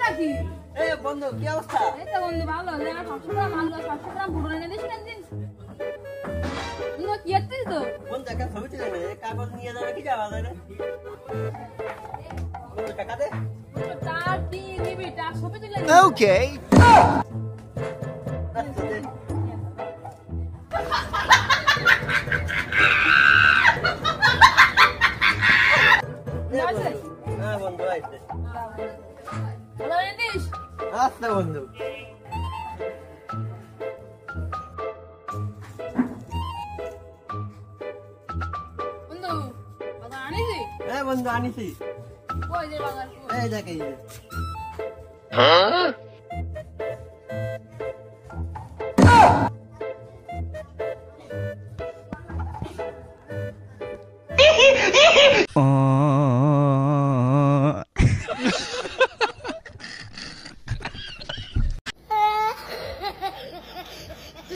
নাকি? এই বন্ধু কি অবস্থা? এই তো বন্ধু ভালো, 700 গ্রাম মাল 700 গ্রাম পুরো এনে দিস কেন দিন? বন্ধু কি করছিস তো? বন্ধু একটা ছবি তুলে নে, কাগজ নিয়ে যাবে কি যাওয়া যায় না? বন্ধু টাকা দে। তার দি নিবি, তার ছবি তুলে নে। ওকে আচ্ছা দে। এই আছে? বন্ধু। হ্যাঁ বন্ধু আইছে। ভালো এনে দিস। আচ্ছা বন্ধু। বন্ধু বাজার আনিসি? হ্যাঁ বন্ধু আনিছি। কই যে বাজার? এই দেখ এই যে।